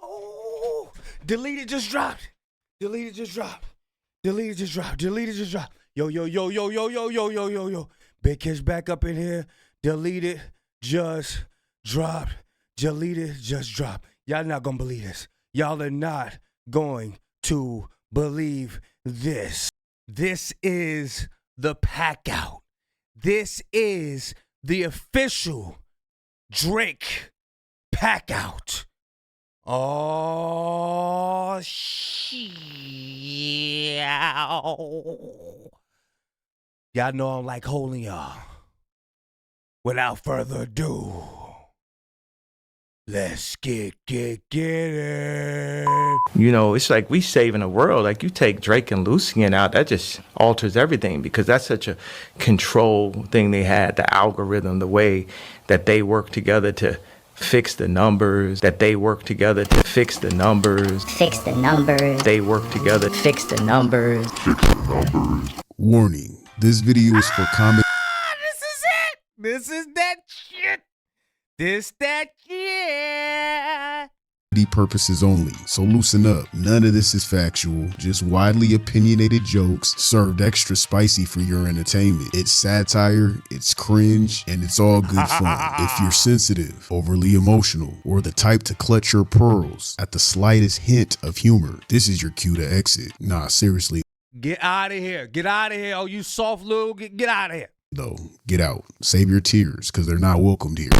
Oh, deleted just dropped. Deleted just dropped. Deleted just dropped. Deleted just dropped. Yo, yo, yo, yo, yo, yo, yo, yo, yo, yo. Big Kish back up in here. Deleted just dropped. Deleted just dropped. Y'all not gonna believe this. Y'all are not going to believe this. This is the Pack Out. This is the official Drake Pack Out. Oh, shit. Y'all know I'm like holding y'all. Without further ado, let's get it. You know, it's like we saving the world. Like, you take Drake and Lucian out, that just alters everything, because that's such a control thing they had, the algorithm, the way that they work together to fix the numbers, they work together to fix the numbers, they work together to fix the numbers. Warning, this video is for comment. This is it. This is that shit. That shit. Purposes only, so loosen up. None of this is factual, just widely opinionated jokes served extra spicy for your entertainment. It's satire, it's cringe, and it's all good fun. If you're sensitive, overly emotional, or the type to clutch your pearls at the slightest hint of humor, this is your cue to exit. Nah, seriously. Get out of here. Get out of here. Oh, you soft little, get out of here. Though, get out. Save your tears, because they're not welcomed here.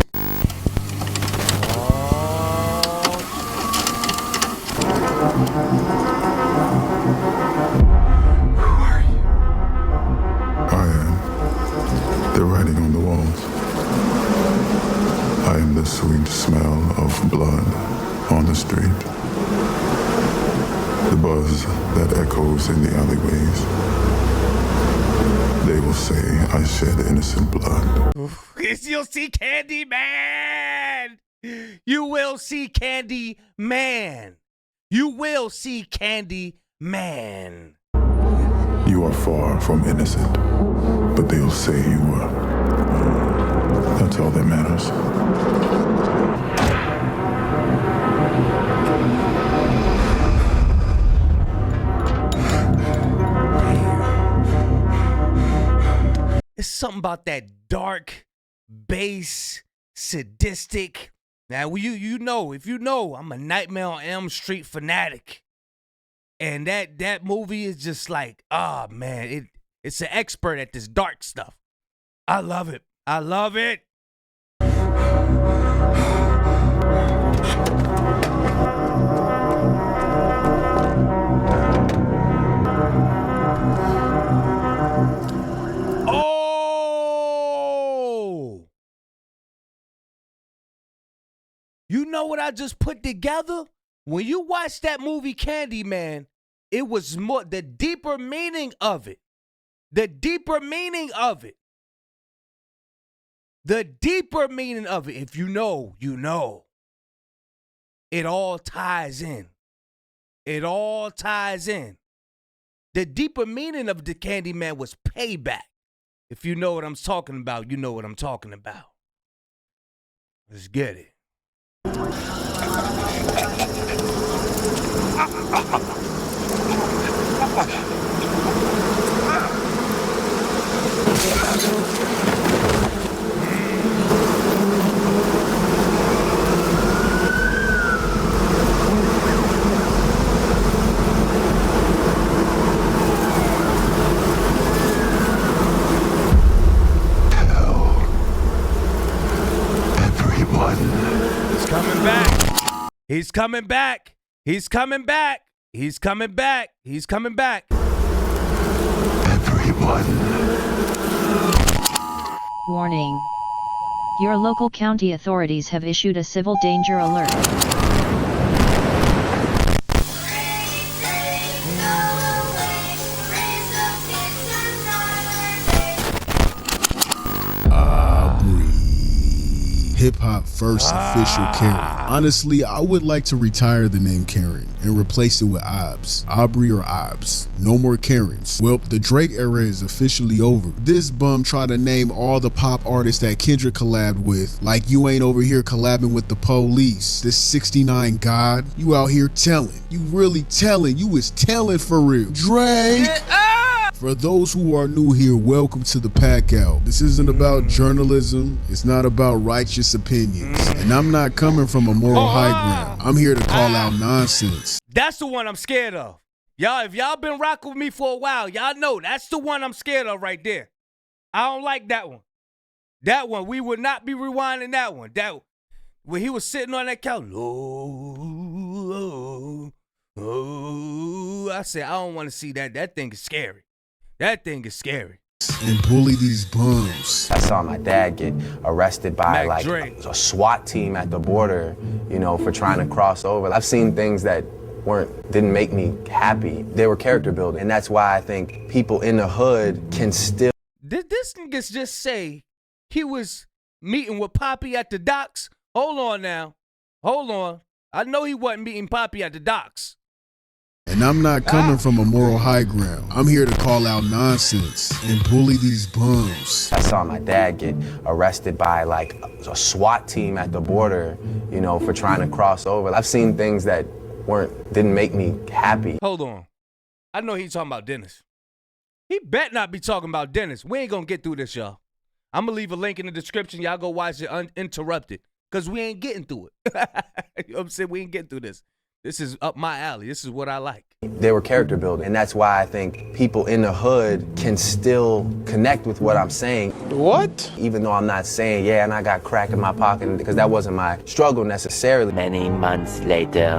I am the writing on the walls. I am the sweet smell of blood on the street. The buzz that echoes in the alleyways. They will say I shed innocent blood. You'll see Candy Man. You will see Candy Man. You will see Candy Man. You are far from innocent, but they'll say you were. That's all that matters. It's something about that dark, bass, sadistic. Now, you know, if you know, I'm a Nightmare on Elm Street fanatic. And that movie is just like, oh, man, it's an expert at this dark stuff. I love it. I love it. Oh! You know what I just put together? When you watch that movie Candyman, it was more the deeper meaning of it. The deeper meaning of it. The deeper meaning of it. If you know, you know. It all ties in. It all ties in. The deeper meaning of the Candyman was payback. If you know what I'm talking about, you know what I'm talking about. Let's get it. He's coming back. He's coming back. He's coming back. He's coming back. Everyone. Warning. Your local county authorities have issued a civil danger alert. hip-hop first official Karen. Honestly, I would like to retire the name Karen and replace it with Obs. Aubrey or Obs. No more Karens. Well, the Drake era is officially over. This bum tried to name all the pop artists that Kendrick collabed with, like you ain't over here collabing with the Police. This 69 God, you out here telling. You really telling. You was telling for real. Drake! For those who are new here, welcome to the Pack Out. This isn't about journalism. It's not about righteous opinions. And I'm not coming from a moral high ground. I'm here to call out nonsense. That's the one I'm scared of. Y'all, if y'all been rocking with me for a while, y'all know that's the one I'm scared of right there. I don't like that one. That one, we would not be rewinding that one. That when he was sitting on that couch, I said, I don't want to see that. That thing is scary. That thing is scary. And bully these bums. I saw my dad get arrested by Mac Dre. a SWAT team at the border, you know, for trying to cross over. I've seen things that didn't make me happy. They were character building. And that's why I think people in the hood can still. This niggas just say he was meeting with Poppy at the docks. Hold on now. Hold on. I know he wasn't meeting Poppy at the docks. And I'm not coming from a moral high ground. I'm here to call out nonsense and bully these bums. I saw my dad get arrested by a SWAT team at the border, you know, for trying to cross over. I've seen things that didn't make me happy. Hold on. I know he's talking about Dennis. He bet not be talking about Dennis. We ain't gonna get through this, y'all. I'm gonna leave a link in the description. Y'all go watch it uninterrupted. Cause we ain't getting through it. You know what I'm saying? We ain't getting through this. This is up my alley. This is what I like. They were character building, and that's why I think people in the hood can still connect with what I'm saying. What? Even though I'm not saying, yeah, and I got crack in my pocket, because that wasn't my struggle necessarily. Many months later.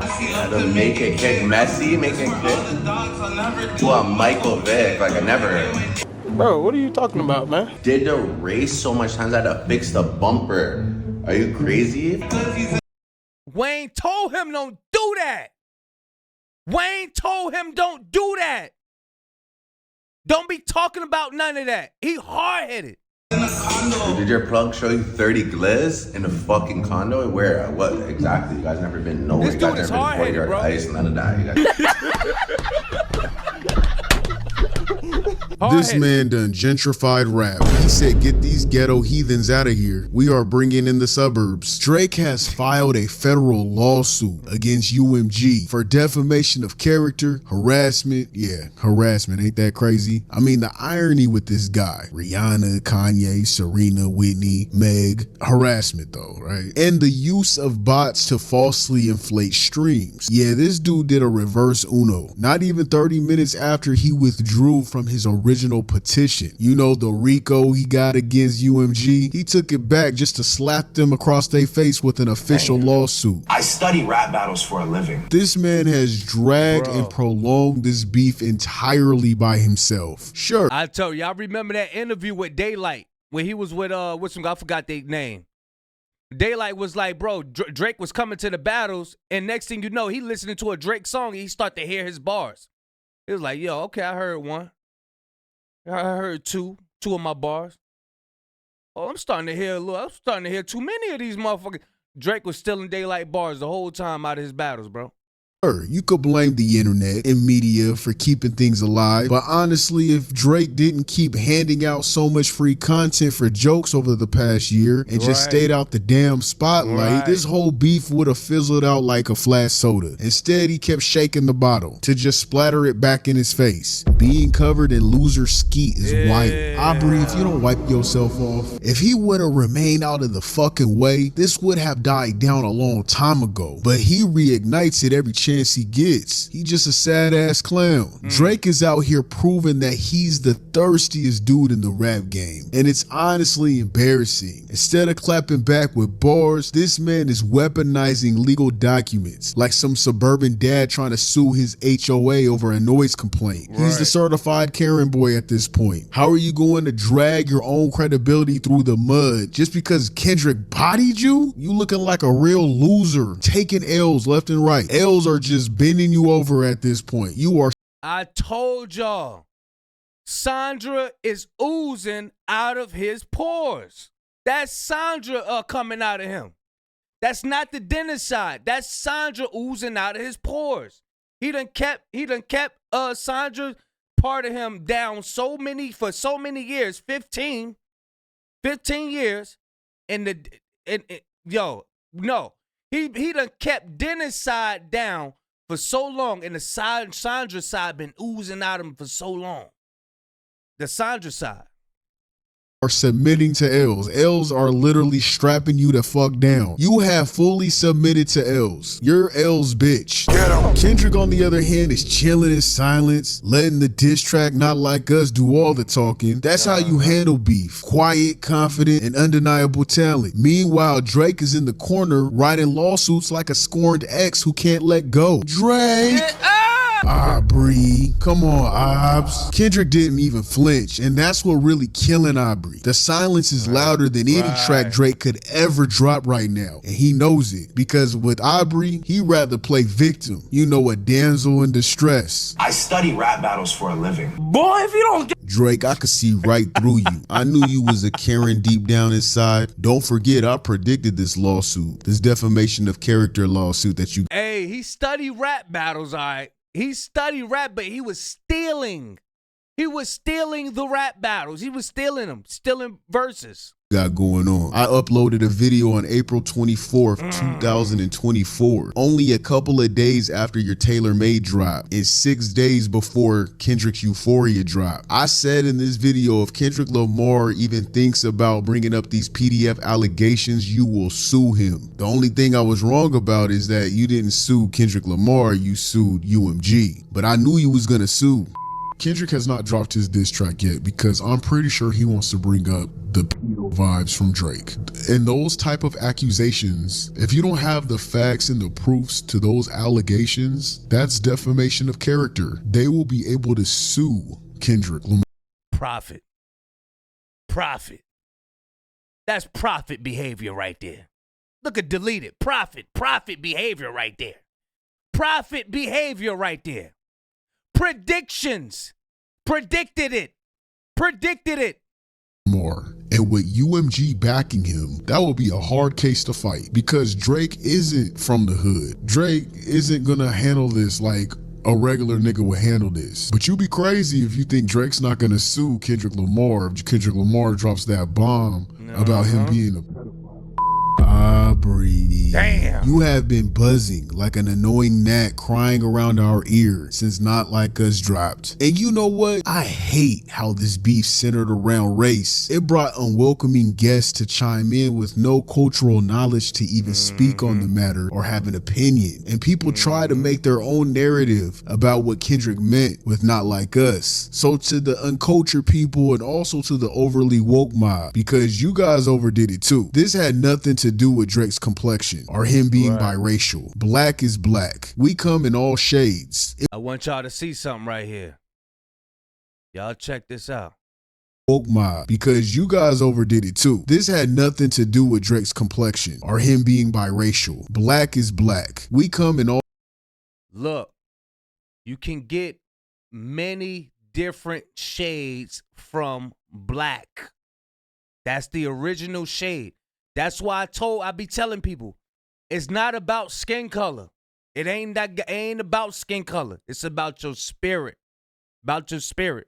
To make it kick messy, make it kick to a Michael Vick, like I never heard. Bro, what are you talking about, man? Did the race so much times I had to fix the bumper. Are you crazy? Wayne told him don't do that. Wayne told him don't do that. Don't be talking about none of that. He hard-headed. Did your plug show you 30 glizz in a fucking condo? Where? What exactly? You guys never been nowhere. This You dude guys is never been 40 hard-headed, yard bro. ice, none of that. You guys This man done gentrified rap. He said, get these ghetto heathens out of here. We are bringing in the suburbs. Drake has filed a federal lawsuit against UMG for defamation of character, harassment. Yeah, harassment. Ain't that crazy? I mean, the irony with this guy, Rihanna, Kanye, Serena, Whitney, Meg, harassment though, right? And the use of bots to falsely inflate streams. Yeah, this dude did a reverse Uno. Not even 30 minutes after he withdrew from his original petition. You know, the RICO he got against UMG, he took it back just to slap them across their face with an official lawsuit. I study rap battles for a living. This man has dragged and prolonged this beef entirely by himself. Sure. I tell you, I remember that interview with Daylight when he was with some guy, I forgot their name. Daylight was like, bro, Drake was coming to the battles, and next thing you know, he listening to a Drake song, and he start to hear his bars. He was like, yo, okay, I heard one. I heard two of my bars. Oh, I'm starting to hear too many of these motherfuckers. Drake was stealing Daylight bars the whole time out of his battles, bro. You could blame the internet and media for keeping things alive, but honestly, if Drake didn't keep handing out so much free content for jokes over the past year and just stayed out the damn spotlight, this whole beef would have fizzled out like a flat soda. Instead, he kept shaking the bottle to just splatter it back in his face. Being covered in loser skeet is wild. Aubrey, if you don't wipe yourself off, if he would have remained out of the fucking way, this would have died down a long time ago, but he reignites it every chance he gets. He just a sad ass clown. Drake is out here proving that he's the thirstiest dude in the rap game, and it's honestly embarrassing. Instead of clapping back with bars, this man is weaponizing legal documents like some suburban dad trying to sue his HOA over a noise complaint. He's the certified Karen boy at this point. How are you going to drag your own credibility through the mud just because Kendrick bodied you? You looking like a real loser, taking L's left and right. L's are just bending you over at this point. You are. I told y'all, Sandra is oozing out of his pores. That's Sandra coming out of him. That's not the Dennis side. That's Sandra oozing out of his pores. He done kept Sandra part of him down for so many years, 15 years. He done kept Dennis side down for so long, and the Sandra side been oozing out of him for so long. The Sandra side. Are submitting to L's. L's are literally strapping you the fuck down. You have fully submitted to L's. You're L's bitch. Kendrick, on the other hand, is chilling in silence, letting the diss track Not Like Us do all the talking. That's how you handle beef. Quiet, confident, and undeniable talent. Meanwhile, Drake is in the corner writing lawsuits like a scorned ex who can't let go. Drake! Aubrey, come on, Obs. Kendrick didn't even flinch, and that's what really killing Aubrey. The silence is louder than any track Drake could ever drop right now, and he knows it. Because with Aubrey, he'd rather play victim. You know, a damsel in distress. I study rap battles for a living. Boy, if you don't get Drake, I could see right through you. I knew you was a Karen deep down inside. Don't forget, I predicted this lawsuit, this defamation of character lawsuit that you... Hey, he studied rap battles, all right. He studied rap, but he was stealing. He was stealing the rap battles. He was stealing them, stealing verses. Got going on. I uploaded a video on April 24th, 2024, only a couple of days after your Taylor Made drop and 6 days before Kendrick's Euphoria drop. I said in this video, if Kendrick Lamar even thinks about bringing up these PDF allegations, you will sue him. The only thing I was wrong about is that you didn't sue Kendrick Lamar, you sued UMG. But I knew you was gonna sue. Kendrick has not dropped his diss track yet because I'm pretty sure he wants to bring up the pedo vibes from Drake. And those type of accusations, if you don't have the facts and the proofs to those allegations, that's defamation of character. They will be able to sue Kendrick Lamar. Profit. That's profit behavior right there. Look at deleted. Profit behavior right there. Profit behavior right there. Predictions. Predicted it. More. And with UMG backing him, that will be a hard case to fight because Drake isn't from the hood. Drake isn't gonna handle this like a regular nigga would handle this. But you be crazy if you think Drake's not gonna sue Kendrick Lamar if Kendrick Lamar drops that bomb about him being a pedophile. Aubrey, damn, you have been buzzing like an annoying gnat crying around our ear since Not Like Us dropped. And you know what? I hate how this beef centered around race. It brought unwelcoming guests to chime in with no cultural knowledge to even speak on the matter or have an opinion. And people try to make their own narrative about what Kendrick meant with Not Like Us. So to the uncultured people and also to the overly woke mob, because you guys overdid it too. This had nothing to do with Drake's complexion or him being biracial. Black is black. We come in all shades. I want y'all to see something right here. Y'all check this out. Woke mob, because you guys overdid it too. This had nothing to do with Drake's complexion or him being biracial. Black is black. We come in all... Look, you can get many different shades from black. That's the original shade. That's why I be telling people, it's not about skin color. It ain't about skin color. It's about your spirit. About your spirit.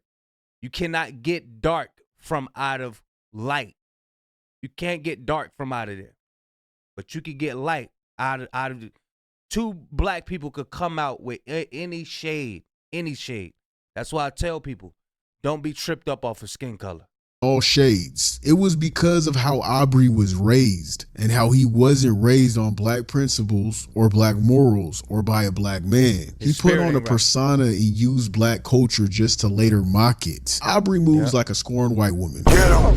You cannot get dark from out of light. You can't get dark from out of there. But you can get light out of it. Two black people could come out with any shade. That's why I tell people, don't be tripped up off of skin color. All shades. It was because of how Aubrey was raised and how he wasn't raised on black principles or black morals or by a black man. He put on a persona and used black culture just to later mock it. Aubrey moves like a scorned white woman.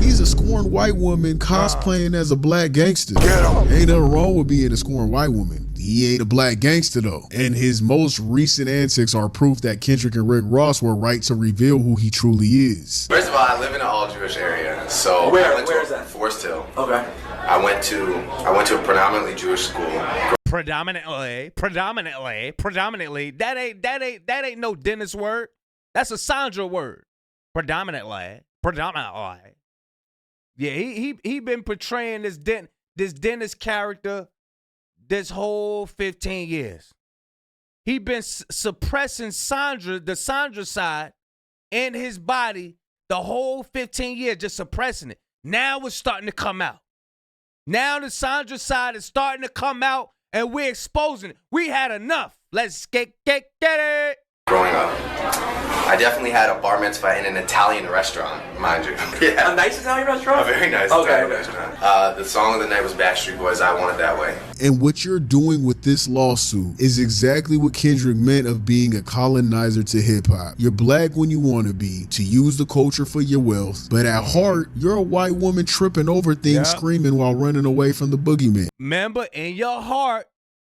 He's a scorned white woman cosplaying as a black gangster. Ain't nothing wrong with being a scorned white woman. He ain't a black gangster though. And his most recent antics are proof that Kendrick and Rick Ross were right to reveal who he truly is. First of all, I live in an all-Jewish area, so Where is that? Forest Hill. Okay. I went to a predominantly Jewish school. Predominantly. That ain't no Dennis word. That's a Sandra word. Predominantly. Yeah, he been portraying this Dennis character this whole 15 years. He been suppressing the Sandra side in his body the whole 15 years, just suppressing it. Now it's starting to come out. Now the Sandra side is starting to come out, and we're exposing it. We had enough. Let's get it. Growing up, I definitely had a bar mitzvah in an Italian restaurant, mind you. Yeah. A nice Italian restaurant? A very nice Italian restaurant. The song of the night was Backstreet Boys' I Want It That Way. And what you're doing with this lawsuit is exactly what Kendrick meant of being a colonizer to hip-hop. You're black when you want to be, to use the culture for your wealth, but at heart, you're a white woman tripping over things, screaming while running away from the boogeyman. Remember, in your heart,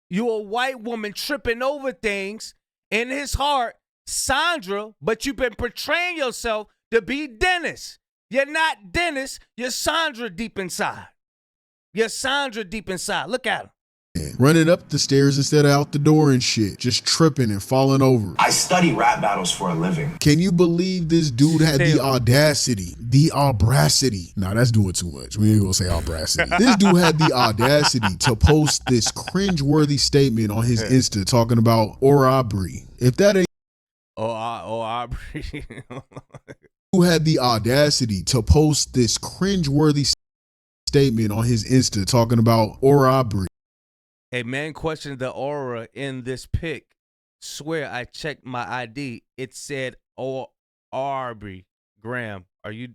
you're a white woman tripping over things. In his heart, Sandra, but you've been portraying yourself to be Dennis. You're not Dennis, you're Sandra deep inside. You're Sandra deep inside. Look at him. Running up the stairs instead of out the door and shit. Just tripping and falling over. I study rap battles for a living. Can you believe this dude had the audacity? The audacity. Nah, that's doing too much. We ain't gonna say audacity. This dude had the audacity to post this cringeworthy statement on his Insta talking about Aubrey. If that ain't Aubrey. Who had the audacity to post this cringeworthy statement on his Insta talking about Aubrey. A man questioned the aura in this pic. Swear I checked my ID. It said, Aubrey Graham. Are you...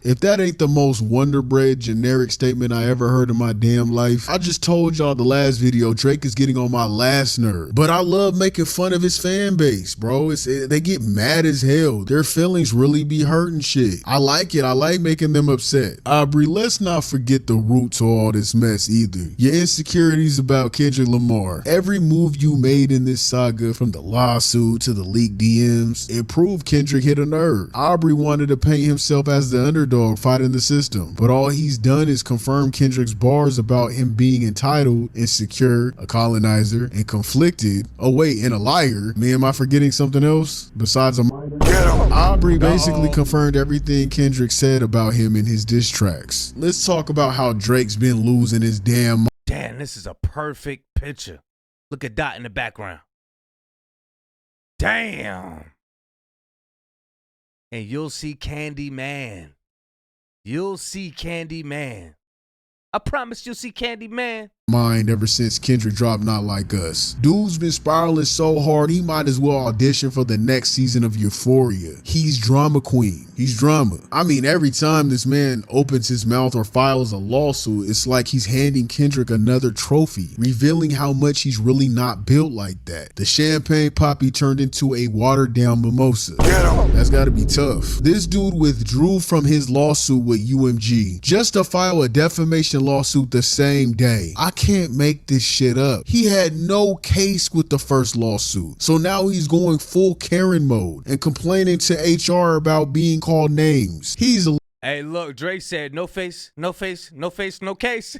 If that ain't the most wonder-bred generic statement I ever heard in my damn life, I just told y'all the last video, Drake is getting on my last nerve. But I love making fun of his fan base, bro. They get mad as hell. Their feelings really be hurting shit. I like it. I like making them upset. Aubrey, let's not forget the root to all this mess either. Your insecurities about Kendrick Lamar. Every move you made in this saga, from the lawsuit to the leaked DMs, it proved Kendrick hit a nerve. Aubrey wanted to paint himself as the underdog fighting the system, but all he's done is confirm Kendrick's bars about him being entitled, insecure, a colonizer, and conflicted. Oh wait, and a liar. Man, am I forgetting something else besides a minor? Aubrey basically confirmed everything Kendrick said about him in his diss tracks. Let's talk about how Drake's been losing his damn. Damn, this is a perfect picture. Look at Dot in the background. Damn. And you'll see Candy Man. You'll see Candy Man. I promise you'll see Candy Man. Mind ever since Kendrick dropped Not Like Us. Dude's been spiraling so hard he might as well audition for the next season of Euphoria. He's drama queen. He's drama. I mean, every time this man opens his mouth or files a lawsuit, it's like he's handing Kendrick another trophy, revealing how much he's really not built like that. The champagne poppy turned into a watered down mimosa. That's gotta be tough. This dude withdrew from his lawsuit with UMG just to file a defamation lawsuit the same day. I can't make this shit up. He had no case with the first lawsuit. So now he's going full Karen mode and complaining to HR about being called names. He's a Hey, look, Drake said, no face, no face, no face, no case.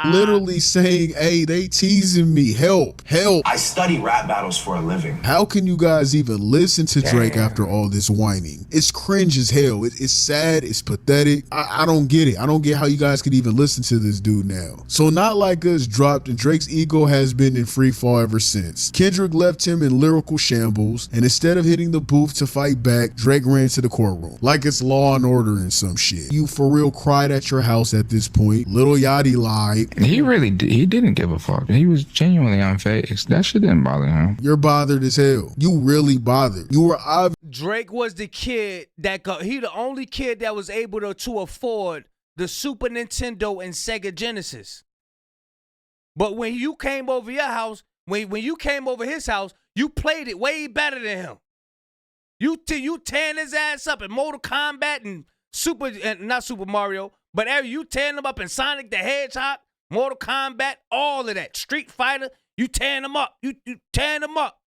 literally saying, hey, they teasing me. Help, help. I study rap battles for a living. How can you guys even listen to Drake after all this whining? It's cringe as hell. It's sad. It's pathetic. I don't get it. I don't get how you guys could even listen to this dude now. So Not Like Us dropped and Drake's ego has been in free fall ever since. Kendrick left him in lyrical shambles, and instead of hitting the booth to fight back, Drake ran to the courtroom. Like it's Law and Order and some shit. You for real cried at your house at this point. Lil Yachty lied. He didn't give a fuck. He was genuinely unfazed. That shit didn't bother him. You're bothered as hell. You really bothered. You were Drake was the kid he the only kid that was able to afford the Super Nintendo and Sega Genesis. But when you came over your house, when you came over his house, you played it way better than him. You tearing his ass up in Mortal Kombat and not Super Mario, but you tearing him up in Sonic the Hedgehog, Mortal Kombat, all of that. Street Fighter, you tearing him up. You tearing him up.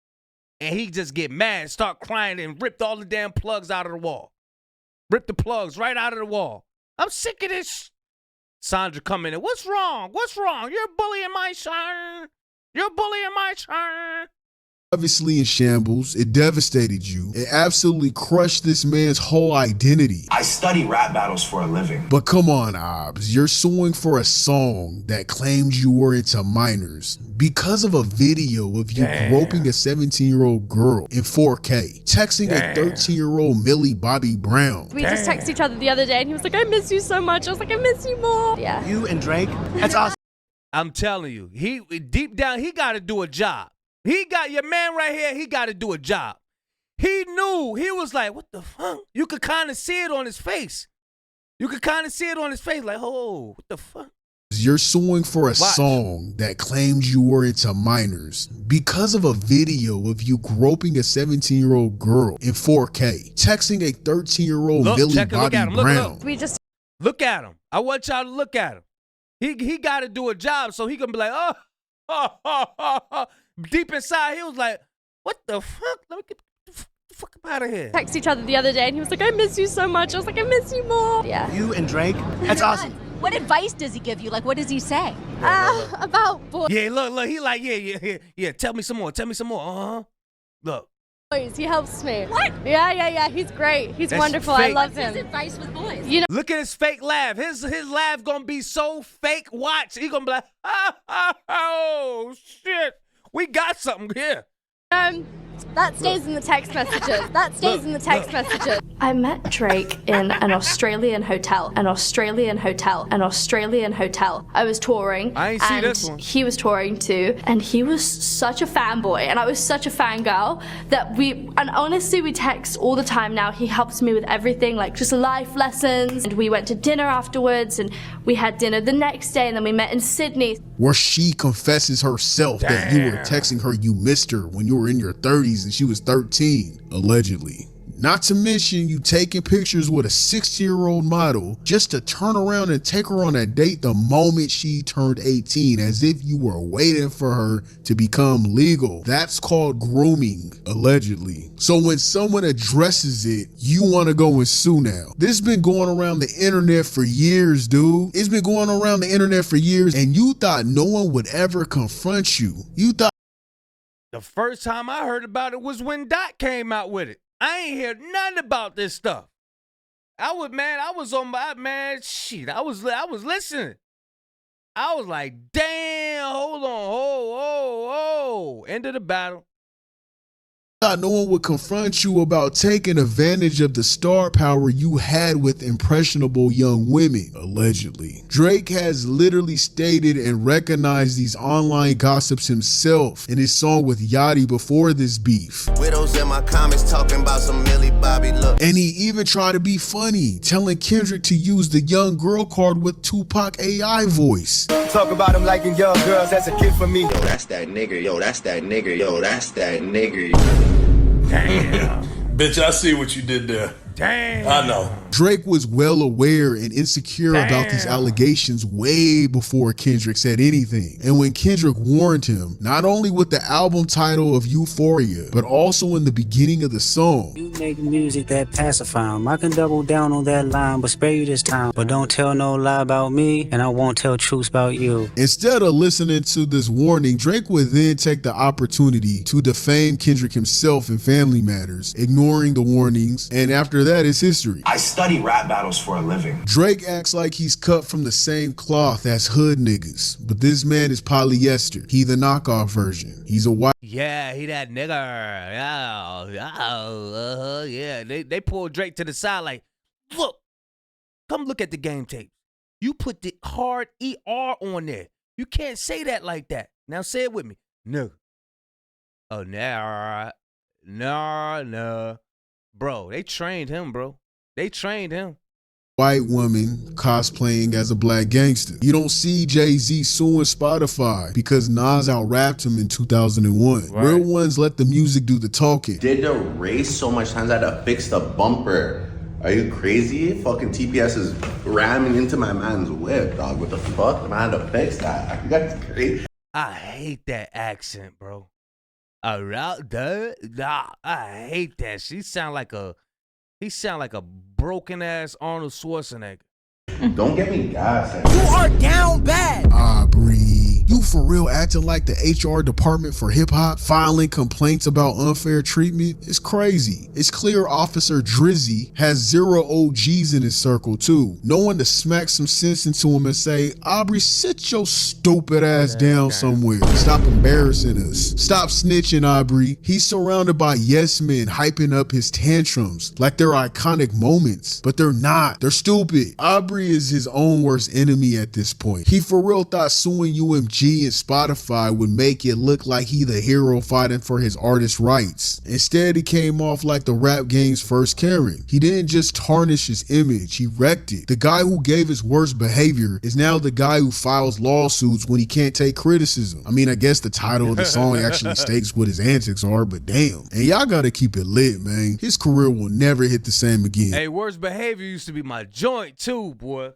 And he just get mad, start crying, and ripped all the damn plugs out of the wall. Ripped the plugs right out of the wall. I'm sick of this. Sandra coming in. What's wrong? What's wrong? You're bullying my son. You're bullying my son. obviously in shambles. It devastated you. It absolutely crushed this man's whole identity. I study rap battles for a living. But come on, Obs, you're suing for a song that claimed you were into minors because of a video of you groping a 17-year-old girl in 4K, texting a 13-year-old Millie Bobby Brown. We just texted each other the other day and he was like, I miss you so much. I was like, I miss you more. Yeah. You and Drake, that's awesome. I'm telling you, he deep down, he got to do a job. He got your man right here. He got to do a job. He knew. He was like, what the fuck? You could kind of see it on his face. Like, oh, what the fuck? You're suing for a song that claimed you were into minors because of a video of you groping a 17-year-old girl in 4K, texting a 13-year-old Millie Bobby Brown. We just look at him. I want y'all to look at him. He got to do a job so he can be like, oh. Deep inside, he was like, what the fuck? Let me get the fuck up out of here. Texted each other the other day and he was like, I miss you so much. I was like, I miss you more. Yeah. You and Drake, that's awesome. What advice does he give you? Like, what does he say? About boys. Yeah, look, he like, yeah. Tell me some more. Look. Boys, he helps me. What? Yeah. He's great. He's wonderful. Fake. I love him. What's his advice with boys? You know, look at his fake laugh. His laugh gonna be so fake. Watch. He gonna be like, oh shit. We got something here. that stays in the text messages. I met Drake in an Australian hotel. I was touring. I ain't see this one. He was touring too, and he was such a fanboy, and I was such a fangirl that honestly we text all the time now. He helps me with everything, like just life lessons, and we went to dinner afterwards, and we had dinner the next day, and then we met in Sydney. Where she confesses herself that you were texting her you missed her when you were in your 30s and she was 13, allegedly. Not to mention you taking pictures with a 60-year-old model just to turn around and take her on a date the moment she turned 18, as if you were waiting for her to become legal. That's called grooming, allegedly. So when someone addresses it, you want to go and sue now. This has been going around the internet for years, dude. It's been going around the internet for years, and you thought no one would ever confront you. You thought the first time I heard about it was when Dot came out with it. I ain't hear nothing about this stuff. I was listening. I was like, damn, hold on, end of the battle. No one would confront you about taking advantage of the star power you had with impressionable young women, allegedly. Drake has literally stated and recognized these online gossips himself in his song with Yachty before this beef. Widows in my comments talking about some Millie Bobby look. And he even tried to be funny, telling Kendrick to use the young girl card with Tupac AI voice. Talk about him liking young girls, that's a kid for me. Yo, that's that nigger, yo, that's that nigger, yo, that's that nigger. Damn. Bitch, I see what you did there. Damn. I know. Drake was well aware and insecure about these allegations way before Kendrick said anything. And when Kendrick warned him, not only with the album title of Euphoria, but also in the beginning of the song. You make music that pacify him. I can double down on that line, but spare you this time. But don't tell no lie about me, and I won't tell truths about you. Instead of listening to this warning, Drake would then take the opportunity to defame Kendrick himself in Family Matters, ignoring the warnings, and after that, it's history. I study rap battles for a living. Drake acts like he's cut from the same cloth as hood niggas, but this man is polyester. He the knockoff version. He's a white. Yeah, he that nigga. Yeah. They pulled Drake to the side like, look, come look at the game tape. You put the hard ER on there. You can't say that like that. Now say it with me. No. Oh, nah. Bro, they trained him, bro. White woman cosplaying as a black gangster. You don't see Jay-Z suing Spotify because Nas out-rapped him in 2001. Right. Real ones let the music do the talking. Did the race so much times I had to fix the bumper. Are you crazy? Fucking TPS is ramming into my man's whip, dog. What the fuck? I had to fix that. That's crazy. I hate that accent, bro. I hate that. He sound like a broken ass Arnold Schwarzenegger. Don't get me gas. You are down bad. Aubrey, You for real acting like the HR department for hip hop, filing complaints about unfair treatment? It's crazy. It's clear Officer Drizzy has 0 OGs in his circle too. No one to smack some sense into him and say, Aubrey, sit your stupid ass down somewhere. Stop embarrassing us. Stop snitching, Aubrey. He's surrounded by yes men hyping up his tantrums like they're iconic moments, but they're not. They're stupid. Aubrey is his own worst enemy at this point. He for real thought suing UMG and Spotify would make it look like he the hero fighting for his artist rights. Instead, he came off like the rap game's first Karen. He didn't just tarnish his image, he wrecked it. The guy who gave his worst behavior is now the guy who files lawsuits when he can't take criticism. I mean, I guess the title of the song actually states what his antics are, but damn. And y'all gotta keep it lit, man. His career will never hit the same again. Hey, worst behavior used to be my joint too, boy.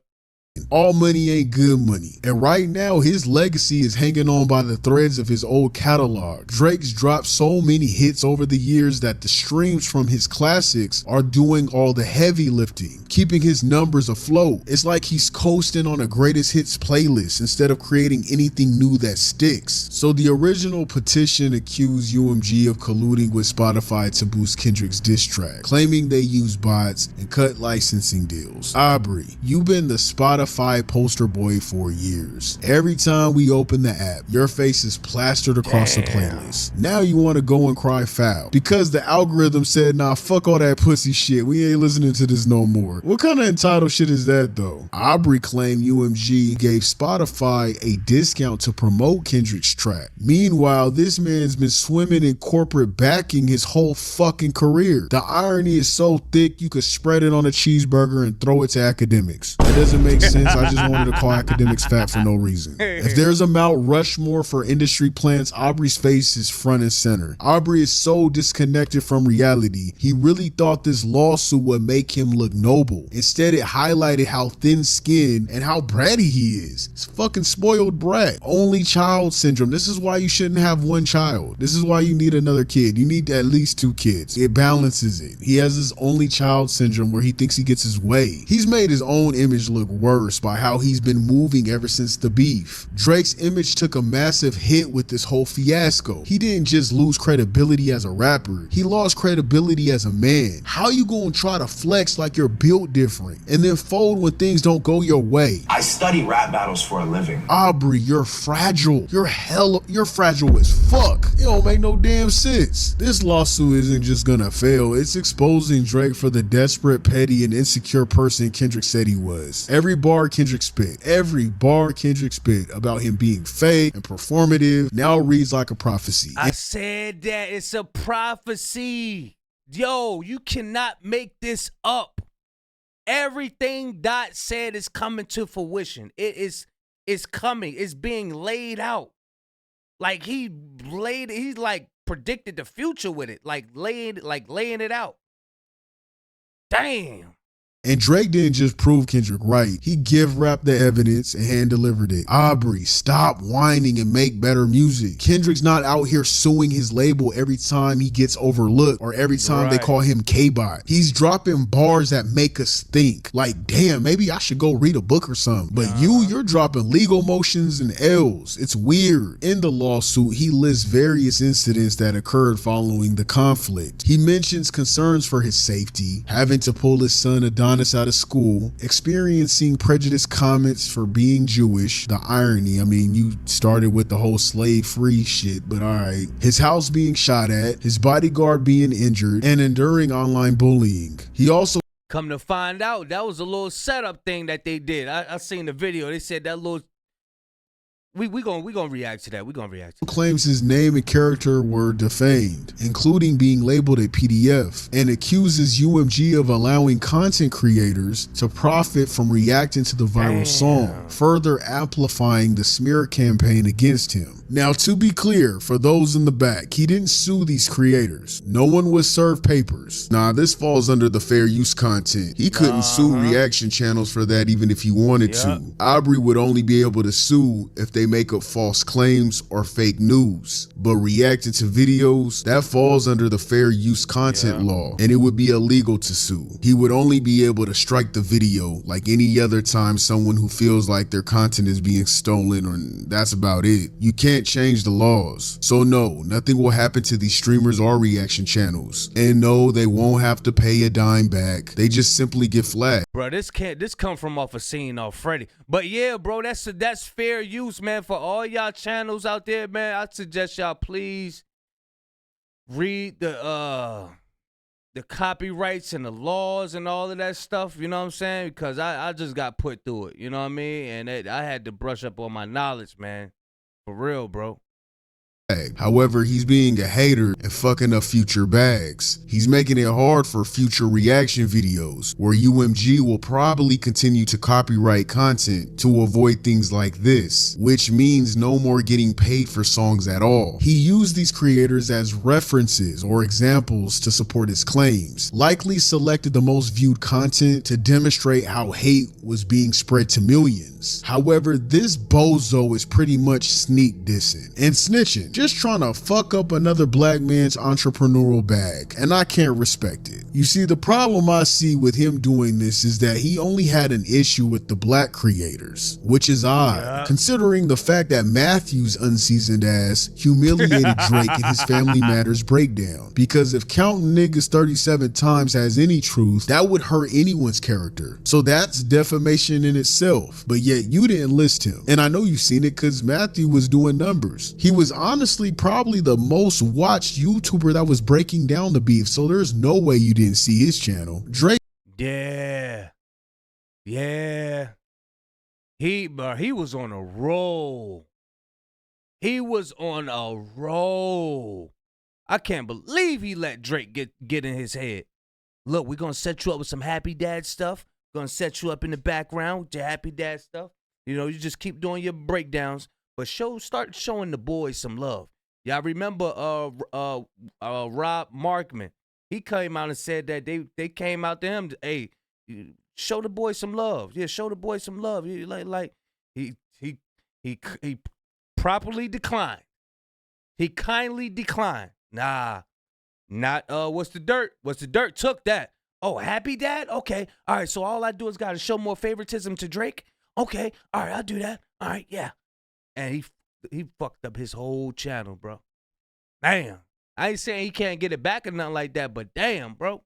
All money ain't good money. And right now, his legacy is hanging on by the threads of his old catalog. Drake's dropped so many hits over the years that the streams from his classics are doing all the heavy lifting, keeping his numbers afloat. It's like he's coasting on a greatest hits playlist instead of creating anything new that sticks. So the original petition accused UMG of colluding with Spotify to boost Kendrick's diss track, claiming they use bots and cut licensing deals. Aubrey, you've been the Spotify poster boy for years. Every time we open the app, your face is plastered across the playlist. Now you want to go and cry foul because the algorithm said, nah, fuck all that pussy shit. We ain't listening to this no more. What kind of entitled shit is that though? Aubrey claimed UMG gave Spotify a discount to promote Kendrick's track. Meanwhile, this man's been swimming in corporate backing his whole fucking career. The irony is so thick you could spread it on a cheeseburger and throw it to academics. That doesn't make sense. I just wanted to call academics fat for no reason. If there's a Mount Rushmore for industry plants, Aubrey's face is front and center. Aubrey is so disconnected from reality. He really thought this lawsuit would make him look noble. Instead, it highlighted how thin-skinned and how bratty he is. It's fucking spoiled brat. Only child syndrome. This is why you shouldn't have one child. This is why you need another kid. You need at least 2 kids. It balances it. He has this only child syndrome where he thinks he gets his way. He's made his own image look worse by how he's been moving ever since the beef. Drake's image took a massive hit with this whole fiasco. He didn't just lose credibility as a rapper, he lost credibility as a man. How you gonna try to flex like you're built different and then fold when things don't go your way? I study rap battles for a living. Aubrey, you're fragile. You're fragile as fuck. It don't make no damn sense. This lawsuit isn't just gonna fail, it's exposing Drake for the desperate, petty, and insecure person Kendrick said he was. Every bar Kendrick spit about him being fake and performative now reads like a prophecy. I said that it's a prophecy. Yo, you cannot make this up. Everything Dot said is coming to fruition. It's coming. It's being laid out. Like he's like predicted the future with it. Like laying it out. Damn. And Drake didn't just prove Kendrick right, he give rap the evidence and hand delivered it. Aubrey, stop whining and make better music. Kendrick's not out here suing his label every time he gets overlooked or every time they call him K-Bot. He's dropping bars that make us think, like, damn, maybe I should go read a book or something. But you're dropping legal motions and L's. It's weird. In the lawsuit, he lists various incidents that occurred following the conflict. He mentions concerns for his safety, having to pull his son Adonis out of school, experiencing prejudiced comments for being Jewish, the irony, I mean, you started with the whole slave free shit, but alright, his house being shot at, his bodyguard being injured, and enduring online bullying. He also come to find out, that was a little setup thing that they did. I seen the video, they said that little We gonna react to that. Claims his name and character were defamed, including being labeled a PDF, and accuses UMG of allowing content creators to profit from reacting to the viral song, further amplifying the smear campaign against him. Now, to be clear, for those in the back, he didn't sue these creators. No one was served papers. Nah, this falls under the fair use content. He couldn't sue reaction channels for that even if he wanted to. Aubrey would only be able to sue if they make up false claims or fake news. But reacting to videos, that falls under the fair use content law, and it would be illegal to sue. He would only be able to strike the video like any other time someone who feels like their content is being stolen, or that's about it. You can't change the laws. So no, nothing will happen to these streamers or reaction channels. And no, they won't have to pay a dime back. They just simply get flagged. Bro, this come from off a scene already. But yeah, bro, that's fair use, man. For all y'all channels out there, man, I suggest y'all please read the copyrights and the laws and all of that stuff, you know what I'm saying? Because I just got put through it, you know what I mean? And I had to brush up on my knowledge, man. For real, bro. However, he's being a hater and fucking up future bags. He's making it hard for future reaction videos, where UMG will probably continue to copyright content to avoid things like this, which means no more getting paid for songs at all. He used these creators as references or examples to support his claims, likely selected the most viewed content to demonstrate how hate was being spread to millions. However, this bozo is pretty much sneak dissing and snitching, just trying to fuck up another black man's entrepreneurial bag, and I can't respect it. You see, the problem I see with him doing this is that he only had an issue with the black creators, which is odd, considering the fact that Matthew's unseasoned ass humiliated Drake in his Family Matters breakdown. Because if counting niggas 37 times has any truth, that would hurt anyone's character. So that's defamation in itself, but yet you didn't list him. And I know you've seen it because Matthew was doing numbers. He was honestly probably the most watched YouTuber that was breaking down the beef, so there's no way you didn't see his channel. Drake. Yeah. He was on a roll. He was on a roll. I can't believe he let Drake get in his head. Look, we're gonna set you up with some Happy Dad stuff. Gonna set you up in the background with your Happy Dad stuff. You know, you just keep doing your breakdowns, but start showing the boys some love. Y'all remember Rob Markman? He came out and said that they came out to him. Hey, show the boys some love. Yeah, show the boys some love. He properly declined. He kindly declined. Nah, not what's the dirt? What's the dirt? Took that. Oh, Happy Dad? Okay. All right, so all I do is got to show more favoritism to Drake? Okay. All right, I'll do that. All right, yeah. And he fucked up his whole channel, bro. Damn. I ain't saying he can't get it back or nothing like that, but damn, bro.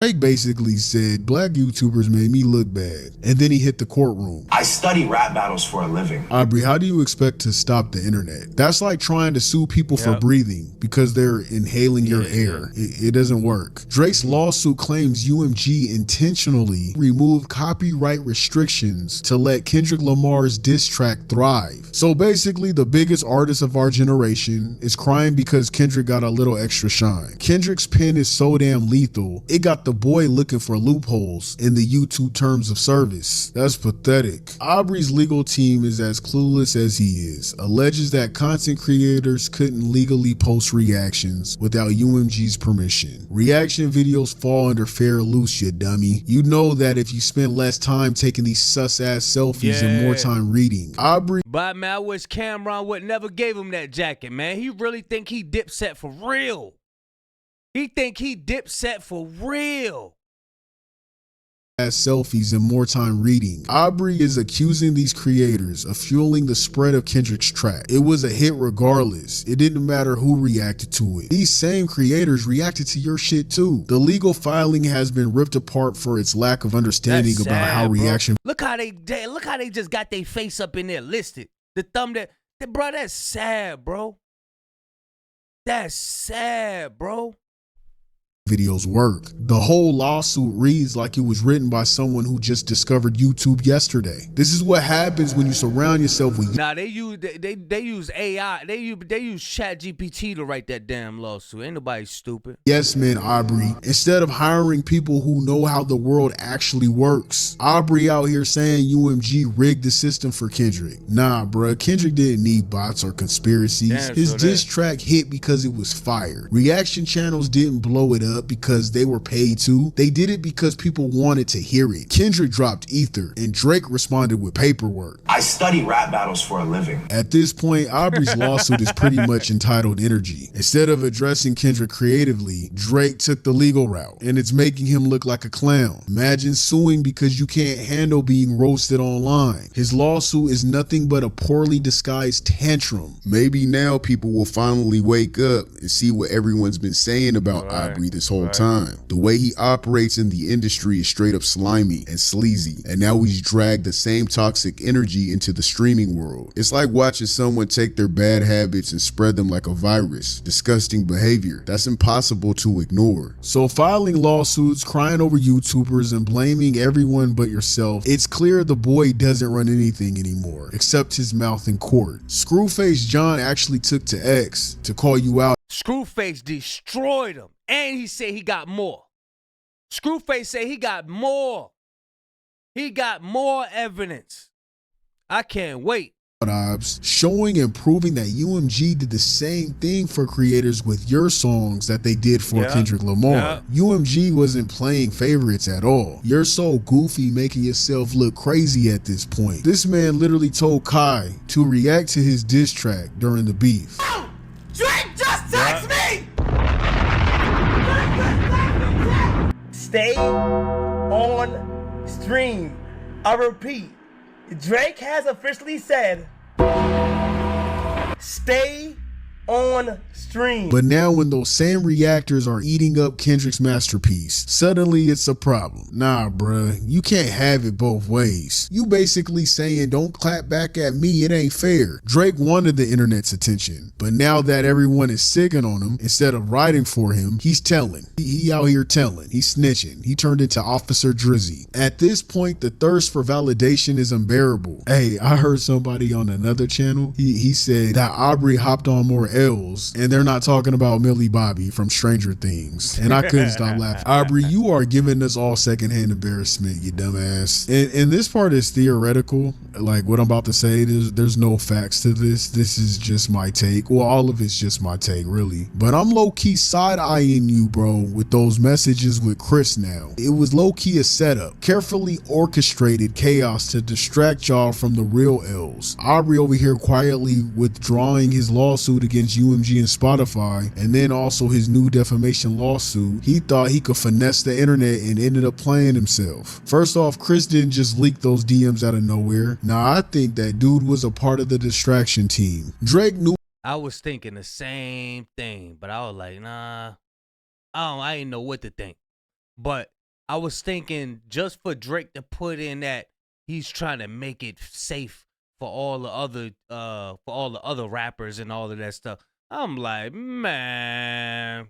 Drake basically said, black YouTubers made me look bad. And then he hit the courtroom. I study rap battles for a living. Aubrey, how do you expect to stop the internet? That's like trying to sue people for breathing because they're inhaling your air. It doesn't work. Drake's lawsuit claims UMG intentionally removed copyright restrictions to let Kendrick Lamar's diss track thrive. So basically, the biggest artist of our generation is crying because Kendrick got a little extra shine. Kendrick's pen is so damn lethal, it got the boy looking for loopholes in the YouTube terms of service. That's pathetic. Aubrey's legal team is as clueless as he is, alleges that content creators couldn't legally post reactions without UMG's permission. Reaction videos fall under fair use, you dummy. You know that if you spend less time taking these sus-ass selfies and more time reading. Aubrey. But man, I wish Cameron would never gave him that jacket, man. He really think he Dipset for real. He think he Dipset for real. Selfies and more time reading. Aubrey is accusing these creators of fueling the spread of Kendrick's track. It was a hit regardless. It didn't matter who reacted to it. These same creators reacted to your shit too. The legal filing has been ripped apart for its lack of understanding about how reaction. Look how they just got their face up in there listed. The thumb bro, that's sad, bro. That's sad, bro. videos work. The whole lawsuit reads like it was written by someone who just discovered YouTube yesterday. This is what happens when you surround yourself with. Nah, they use AI. They use ChatGPT to write that damn lawsuit. Ain't nobody stupid. Yes, man, Aubrey. Instead of hiring people who know how the world actually works. Aubrey out here saying UMG rigged the system for Kendrick. Nah, bruh. Kendrick didn't need bots or conspiracies. Damn, His so diss track hit because it was fire. Reaction channels didn't blow it up because they were paid to. They did it because people wanted to hear it. Kendrick dropped Ether and Drake responded with paperwork. I study rap battles for a living. At this point, Aubrey's lawsuit is pretty much entitled energy. Instead of addressing Kendrick creatively, Drake took the legal route, and it's making him look like a clown. Imagine suing because you can't handle being roasted online. His lawsuit is nothing but a poorly disguised tantrum. Maybe now people will finally wake up and see what everyone's been saying about Aubrey this whole time. The way he operates in the industry is straight up slimy and sleazy, and now he's dragged the same toxic energy into the streaming world. It's like watching someone take their bad habits and spread them like a virus. Disgusting behavior that's impossible to ignore. So filing lawsuits, crying over YouTubers, and blaming everyone but yourself, it's clear the boy doesn't run anything anymore except his mouth in court. Screwface John actually took to X to call you out. Screwface destroyed him, and he said he got more. Screwface said he got more. He got more evidence. I can't wait. Showing and proving that UMG did the same thing for creators with your songs that they did for Kendrick Lamar. UMG wasn't playing favorites at all. You're so goofy making yourself look crazy at this point. This man literally told Kai to react to his diss track during the beef. Oh, Drake just text me! Stay on stream. I repeat, Drake has officially said, stay on stream. But now when those same reactors are eating up Kendrick's masterpiece, suddenly it's a problem. Nah, bruh, you can't have it both ways. You basically saying don't clap back at me, it ain't fair. Drake wanted the internet's attention, but now that everyone is sigging on him, instead of writing for him, he's telling. He out here telling, he's snitching. He turned into Officer Drizzy. At this point, the thirst for validation is unbearable. Hey, I heard somebody on another channel, he said that Aubrey hopped on more L's, and they're not talking about Millie Bobby from Stranger Things. And I couldn't stop laughing. Aubrey, you are giving us all secondhand embarrassment, you dumbass. And this part is theoretical. Like what I'm about to say, there's no facts to this. This is just my take. Well, all of it's just my take, really. But I'm low-key side-eyeing you, bro, with those messages with Chris now. It was low-key a setup. Carefully orchestrated chaos to distract y'all from the real L's. Aubrey over here quietly withdrawing his lawsuit against UMG and Spotify, and then also his new defamation lawsuit. He thought he could finesse the internet and ended up playing himself. First off, Chris didn't just leak those DMs out of nowhere. Now I think that dude was a part of the distraction team. Drake knew. I was thinking the same thing, but I was like, nah, I didn't know what to think. But I was thinking just for Drake to put in that he's trying to make it safe for all the other rappers and all of that stuff. I'm like, man.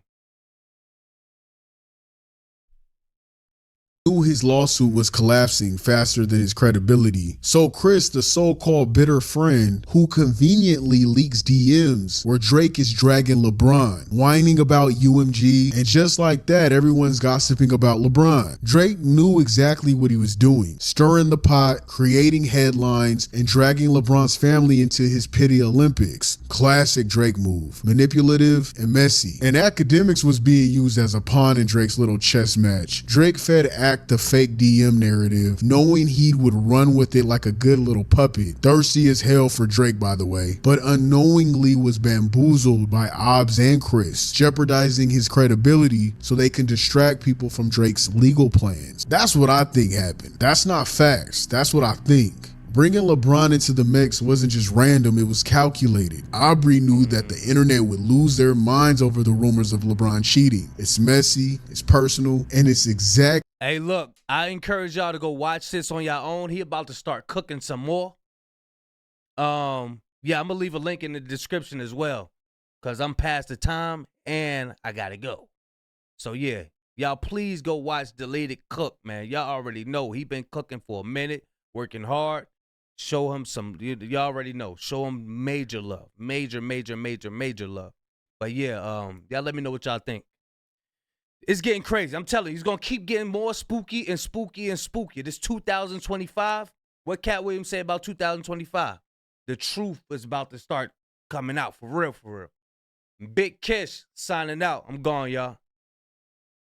Knew his lawsuit was collapsing faster than his credibility. So Chris, the so-called bitter friend who conveniently leaks DMs where Drake is dragging LeBron, whining about UMG, and just like that, everyone's gossiping about LeBron. Drake knew exactly what he was doing, stirring the pot, creating headlines, and dragging LeBron's family into his pity Olympics. Classic Drake move, manipulative and messy. And academics was being used as a pawn in Drake's little chess match. Drake fed the fake DM narrative, knowing he would run with it like a good little puppet. Thirsty as hell for Drake, by the way, but unknowingly was bamboozled by Obbs and Chris, jeopardizing his credibility so they can distract people from Drake's legal plans. That's what I think happened. That's not facts. That's what I think. Bringing LeBron into the mix wasn't just random, it was calculated. Aubrey knew that the internet would lose their minds over the rumors of LeBron cheating. It's messy, it's personal, and it's exact. Hey, look, I encourage y'all to go watch this on your own. He about to start cooking some more. Yeah, I'm gonna leave a link in the description as well, because I'm past the time and I gotta go. So yeah, y'all please go watch Deleted cook, man. Y'all already know he been cooking for a minute, working hard. Show him some, y'all already know. Show him major love, major love. But yeah, y'all let me know what y'all think. It's getting crazy. I'm telling you, he's gonna keep getting more spooky and spooky and spooky. This 2025. What Cat Williams said about 2025? The truth is about to start coming out for real, for real. Big Kish signing out. I'm gone, y'all.